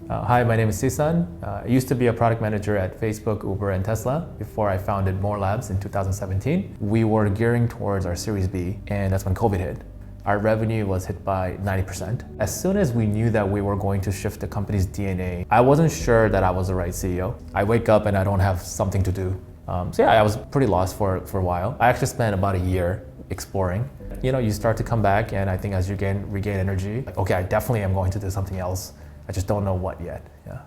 Hi, my name is Sisun. I used to be a product manager at Facebook, Uber, and Tesla before I founded More Labs in 2017. We were gearing towards our Series B, and that's when COVID hit. Our revenue was hit by 90%. As soon as we knew that we were going to shift the company's DNA, I wasn't sure that I was the right CEO. I wake up and I don't have something to do. I was pretty lost for a while. I actually spent about a year exploring. You start to come back, and I think as you regain energy, like, okay, I definitely am going to do something else. I just don't know what yet. Yeah.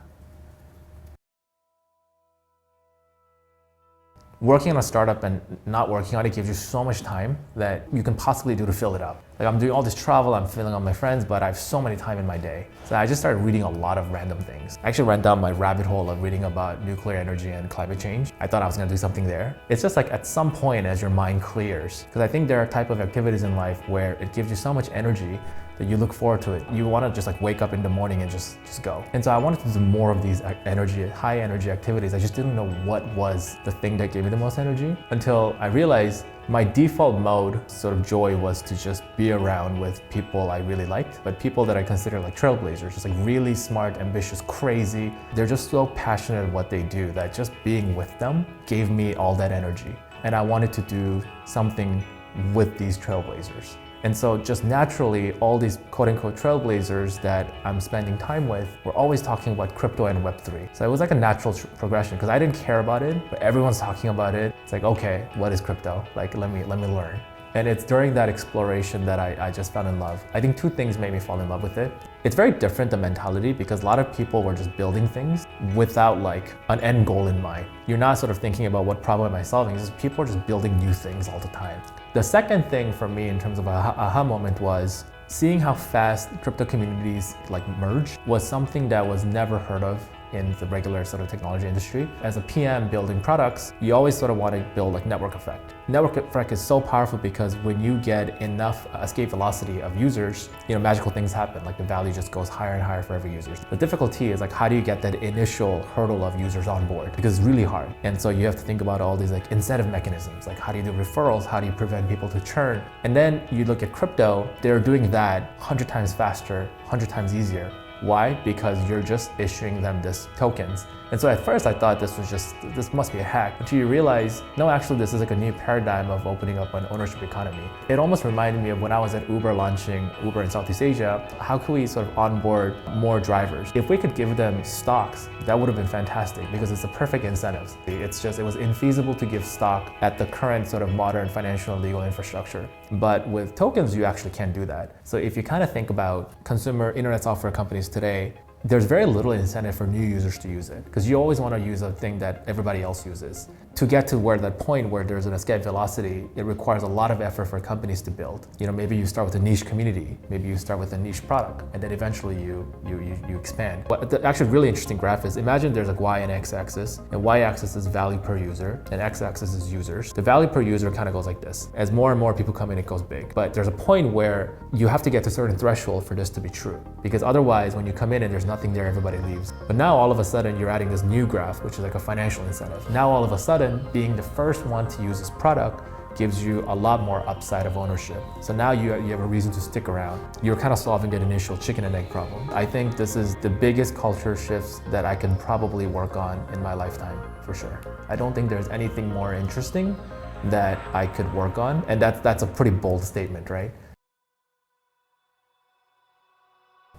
Working on a startup and not working on it gives you so much time that you can possibly do to fill it up. Like, I'm doing all this travel, I'm filling on my friends, but I have so many time in my day. So I just started reading a lot of random things. I actually went down my rabbit hole of reading about nuclear energy and climate change. I thought I was gonna do something there. It's just like at some point as your mind clears, because I think there are type of activities in life where it gives you so much energy that you look forward to it. You want to just like wake up in the morning and just go. And so I wanted to do more of these high energy activities. I just didn't know what was the thing that gave me the most energy until I realized my default mode sort of joy was to just be around with people I really liked, but people that I consider like trailblazers, just like really smart, ambitious, crazy. They're just so passionate at what they do that just being with them gave me all that energy. And I wanted to do something with these trailblazers. And so just naturally, all these quote-unquote trailblazers that I'm spending time with were always talking about crypto and Web3. So it was like a natural progression because I didn't care about it, but everyone's talking about it. It's like, okay, what is crypto? Like, let me learn. And it's during that exploration that I just fell in love. I think two things made me fall in love with it. It's very different, the mentality, because a lot of people were just building things without like an end goal in mind. You're not sort of thinking about what problem am I solving. It's just people are just building new things all the time. The second thing for me in terms of a aha moment was seeing how fast crypto communities like merge was something that was never heard of in the regular sort of technology industry. As a PM building products, you always sort of want to build like network effect. Network effect is so powerful because when you get enough escape velocity of users, magical things happen. Like the value just goes higher and higher for every user. The difficulty is like, how do you get that initial hurdle of users on board? Because it's really hard. And so you have to think about all these like incentive mechanisms. Like how do you do referrals? How do you prevent people to churn? And then you look at crypto, they're doing that 100 times faster, 100 times easier. Why? Because you're just issuing them these tokens. And so at first I thought this must be a hack, until you realize, no, actually this is like a new paradigm of opening up an ownership economy. It almost reminded me of when I was at Uber launching Uber in Southeast Asia. How could we sort of onboard more drivers? If we could give them stocks, that would have been fantastic because it's the perfect incentives. It was infeasible to give stock at the current sort of modern financial and legal infrastructure. But with tokens, you actually can do that. So if you kind of think about consumer internet software companies today, there's very little incentive for new users to use it because you always want to use a thing that everybody else uses. To get to that point where there's an escape velocity, it requires a lot of effort for companies to build. Maybe you start with a niche community, maybe you start with a niche product, and then eventually you expand. But the actually really interesting graph is, imagine there's like Y and X axis, and Y axis is value per user, and X axis is users. The value per user kind of goes like this. As more and more people come in, it goes big. But there's a point where you have to get to a certain threshold for this to be true. Because otherwise, when you come in and there's nothing there, everybody leaves. But now all of a sudden, you're adding this new graph, which is like a financial incentive. Now all of a sudden, being the first one to use this product gives you a lot more upside of ownership. So now you have a reason to stick around. You're kind of solving that initial chicken and egg problem. I think this is the biggest culture shifts that I can probably work on in my lifetime, for sure. I don't think there's anything more interesting that I could work on. And that's a pretty bold statement, right?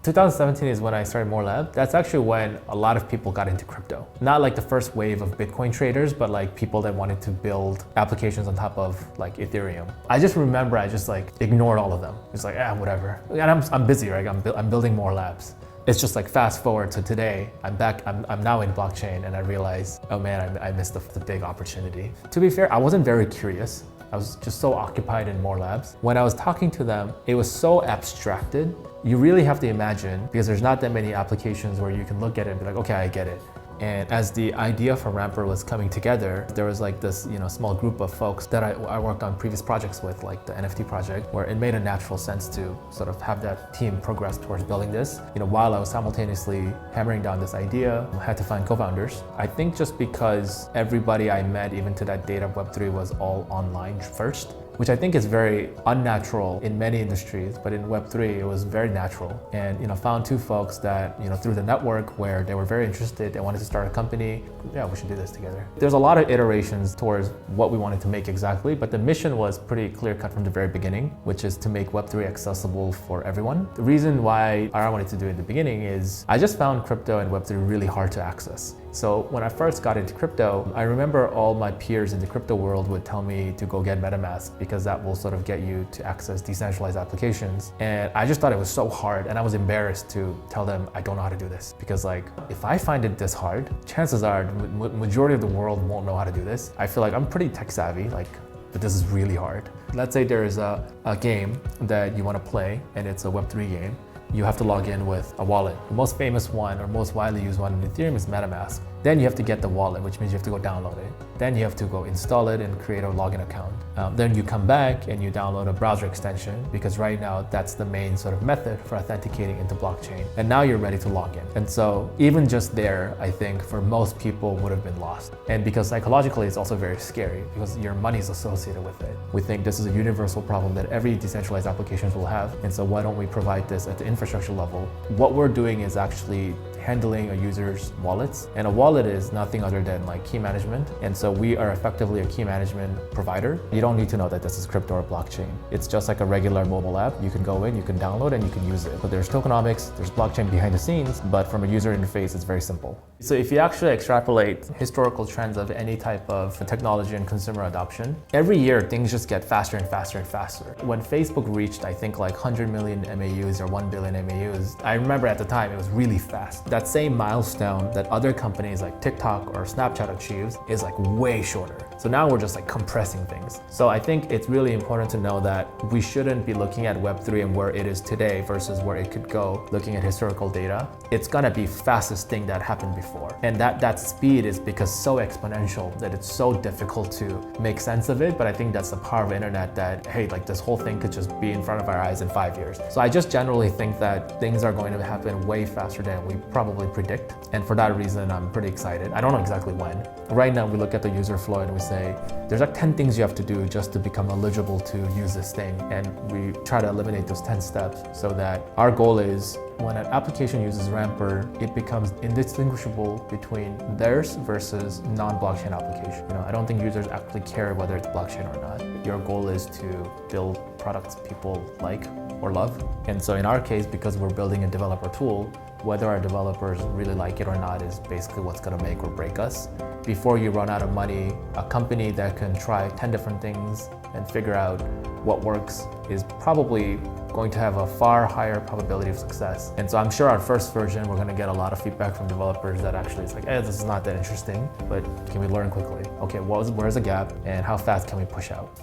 2017 is when I started More Lab. That's actually when a lot of people got into crypto. Not like the first wave of Bitcoin traders, but like people that wanted to build applications on top of like Ethereum. I just remember I just like ignored all of them. It's like, whatever. And I'm busy, right? I'm building more labs. It's just like fast forward to today, I'm back, I'm now in blockchain, and I realize, oh man, I missed the big opportunity. To be fair, I wasn't very curious. I was just so occupied in More Labs. When I was talking to them, it was so abstracted. You really have to imagine, because there's not that many applications where you can look at it and be like, okay, I get it. And as the idea for Ramper was coming together, there was like this small group of folks that I worked on previous projects with, like the NFT project, where it made a natural sense to sort of have that team progress towards building this. While I was simultaneously hammering down this idea, I had to find co-founders. I think just because everybody I met, even to that date of Web3, was all online first, which I think is very unnatural in many industries, but in Web3 it was very natural. And found two folks that through the network where they were very interested, they wanted to start a company. Yeah, we should do this together. There's a lot of iterations towards what we wanted to make exactly, but the mission was pretty clear cut from the very beginning, which is to make Web3 accessible for everyone. The reason why I wanted to do it in the beginning is I just found crypto and Web3 really hard to access. So when I first got into crypto, I remember all my peers in the crypto world would tell me to go get MetaMask because that will sort of get you to access decentralized applications. And I just thought it was so hard, and I was embarrassed to tell them I don't know how to do this because if I find it this hard, chances are the majority of the world won't know how to do this. I feel like I'm pretty tech savvy, but this is really hard. Let's say there is a game that you want to play and it's a Web3 game. You have to log in with a wallet. The most famous one or most widely used one in Ethereum is MetaMask. Then you have to get the wallet, which means you have to go download it. Then you have to go install it and create a login account. Then you come back and you download a browser extension because right now that's the main sort of method for authenticating into blockchain. And now you're ready to log in. And so even just there, I think for most people would have been lost. And because psychologically it's also very scary because your money is associated with it. We think this is a universal problem that every decentralized applications will have. And so why don't we provide this at the infrastructure level? What we're doing is actually handling a user's wallets. And a wallet is nothing other than key management. And so we are effectively a key management provider. You don't need to know that this is crypto or blockchain. It's just like a regular mobile app. You can go in, you can download, and you can use it. But there's tokenomics, there's blockchain behind the scenes, but from a user interface, it's very simple. So if you actually extrapolate historical trends of any type of technology and consumer adoption, every year things just get faster and faster and faster. When Facebook reached, I think 100 million MAUs or 1 billion MAUs, I remember at the time it was really fast. That same milestone that other companies like TikTok or Snapchat achieves is way shorter. So now we're just compressing things. So I think it's really important to know that we shouldn't be looking at Web3 and where it is today versus where it could go, looking at historical data. It's gonna be fastest thing that happened before. And that speed is because so exponential that it's so difficult to make sense of it. But I think that's the power of the internet that, hey, this whole thing could just be in front of our eyes in 5 years. So I just generally think that things are going to happen way faster than we probably predict. And for that reason, I'm pretty excited. I don't know exactly when. Right now, we look at the user flow and we say, there's 10 things you have to do just to become eligible to use this thing. And we try to eliminate those 10 steps so that our goal is when an application uses Ramper, it becomes indistinguishable between theirs versus non-blockchain application. I don't think users actually care whether it's blockchain or not. Your goal is to build products people like or love. And so in our case, because we're building a developer tool, whether our developers really like it or not is basically what's going to make or break us. Before you run out of money, a company that can try 10 different things and figure out what works is probably going to have a far higher probability of success. And so I'm sure our first version, we're going to get a lot of feedback from developers that actually it's hey, this is not that interesting, but can we learn quickly? Okay, where's the gap and how fast can we push out?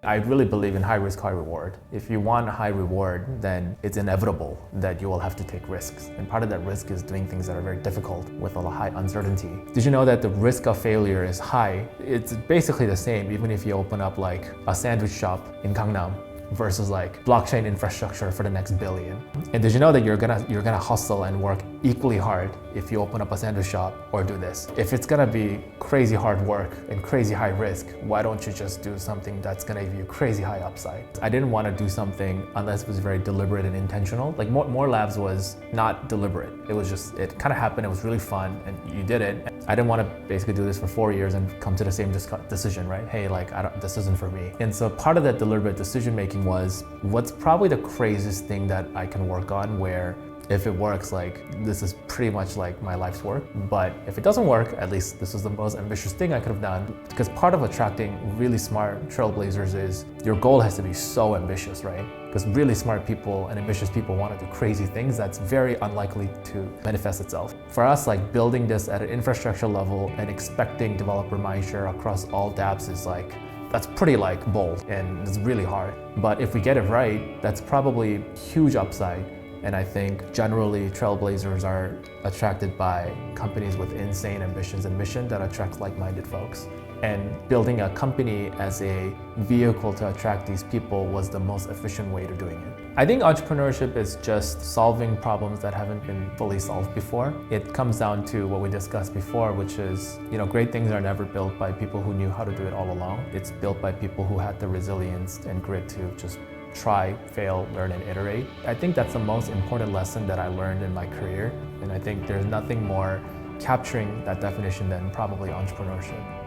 I really believe in high risk, high reward. If you want a high reward, then it's inevitable that you will have to take risks. And part of that risk is doing things that are very difficult with a high uncertainty. Did you know that the risk of failure is high? It's basically the same even if you open up a sandwich shop in Gangnam versus blockchain infrastructure for the next billion. And did you know that you're gonna hustle and work equally hard if you open up a sandwich shop or do this? If it's gonna be crazy hard work and crazy high risk, why don't you just do something that's gonna give you crazy high upside? I didn't want to do something unless it was very deliberate and intentional. More Labs was not deliberate. It was just, it kind of happened, it was really fun and you did it. I didn't want to basically do this for 4 years and come to the same decision, right? Hey, this isn't for me. And so part of that deliberate decision making was, what's probably the craziest thing that I can work on where if it works, this is pretty much my life's work. But if it doesn't work, at least this is the most ambitious thing I could have done. Because part of attracting really smart trailblazers is your goal has to be so ambitious, right? Because really smart people and ambitious people want to do crazy things that's very unlikely to manifest itself. For us, building this at an infrastructure level and expecting developer mindshare across all dApps is that's pretty bold and it's really hard. But if we get it right, that's probably huge upside. And I think generally trailblazers are attracted by companies with insane ambitions and mission that attract like-minded folks. And building a company as a vehicle to attract these people was the most efficient way to doing it. I think entrepreneurship is just solving problems that haven't been fully solved before. It comes down to what we discussed before, which is, great things are never built by people who knew how to do it all along. It's built by people who had the resilience and grit to just try, fail, learn, and iterate. I think that's the most important lesson that I learned in my career. And I think there's nothing more capturing that definition than probably entrepreneurship.